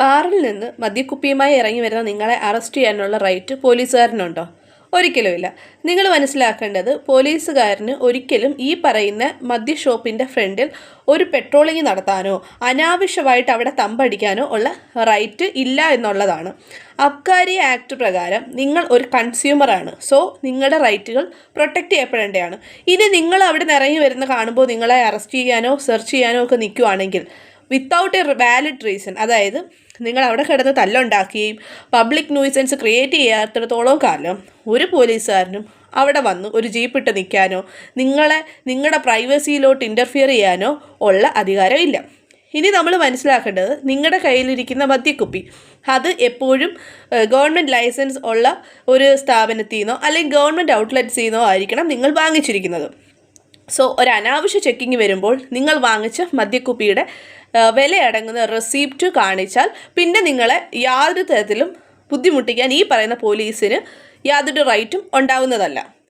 ബാറിൽ നിന്ന് മദ്യക്കുപ്പിയുമായി ഇറങ്ങി വരുന്ന നിങ്ങളെ അറസ്റ്റ് ചെയ്യാനുള്ള റൈറ്റ് പോലീസുകാരനുണ്ടോ? ഒരിക്കലുമില്ല. നിങ്ങൾ മനസ്സിലാക്കേണ്ടത് പോലീസുകാരന് ഒരിക്കലും ഈ പറയുന്ന മദ്യ ഷോപ്പിൻ്റെ ഫ്രണ്ടിൽ ഒരു പെട്രോളിംഗ് നടത്താനോ അനാവശ്യമായിട്ട് അവിടെ തമ്പടിക്കാനോ ഉള്ള റൈറ്റ് ഇല്ല എന്നുള്ളതാണ്. അബ്കാരി ആക്ട് പ്രകാരം നിങ്ങൾ ഒരു കൺസ്യൂമറാണ്. സോ നിങ്ങളുടെ റൈറ്റുകൾ പ്രൊട്ടക്റ്റ് ചെയ്യപ്പെടേണ്ടതാണ്. ഇനി നിങ്ങൾ അവിടെ നിന്ന് ഇറങ്ങി വരുന്ന കാണുമ്പോൾ നിങ്ങളെ അറസ്റ്റ് ചെയ്യാനോ സെർച്ച് ചെയ്യാനോ ഒക്കെ നിൽക്കുവാണെങ്കിൽ വിത്തൗട്ട് എ വാലിഡ് റീസൺ, അതായത് നിങ്ങൾ അവിടെ കിടന്ന് തല്ലുണ്ടാക്കുകയും പബ്ലിക് ന്യൂസൻസ് ക്രിയേറ്റ് ചെയ്യാത്തിടത്തോളം കാലം ഒരു പോലീസുകാരനും അവിടെ വന്ന് ഒരു ജീപ്പിട്ട് നിൽക്കാനോ നിങ്ങളുടെ പ്രൈവസിയിലോട്ട് ഇൻ്റർഫിയർ ചെയ്യാനോ ഉള്ള അധികാരമില്ല. ഇനി നമ്മൾ മനസ്സിലാക്കേണ്ടത് നിങ്ങളുടെ കയ്യിലിരിക്കുന്ന മദ്യക്കുപ്പി അത് എപ്പോഴും ഗവൺമെൻറ് ലൈസൻസ് ഉള്ള ഒരു സ്ഥാപനത്തിൽ നിന്നോ അല്ലെങ്കിൽ ഗവൺമെൻറ് ഔട്ട്ലെറ്റ്സിൽ നിന്നോ ആയിരിക്കണം നിങ്ങൾ വാങ്ങിച്ചിരിക്കുന്നത്. സോ ഒരു അനാവശ്യ ചെക്കിങ് വരുമ്പോൾ നിങ്ങൾ വാങ്ങിച്ച മദ്യക്കുപ്പിയുടെ വിലയടങ്ങുന്ന റെസീപ്റ്റ് കാണിച്ചാൽ പിന്നെ നിങ്ങളെ യാതൊരു തരത്തിലും ബുദ്ധിമുട്ടിക്കാൻ ഈ പറയുന്ന പോലീസിന് യാതൊരു റൈറ്റും ഉണ്ടാവുന്നതല്ല.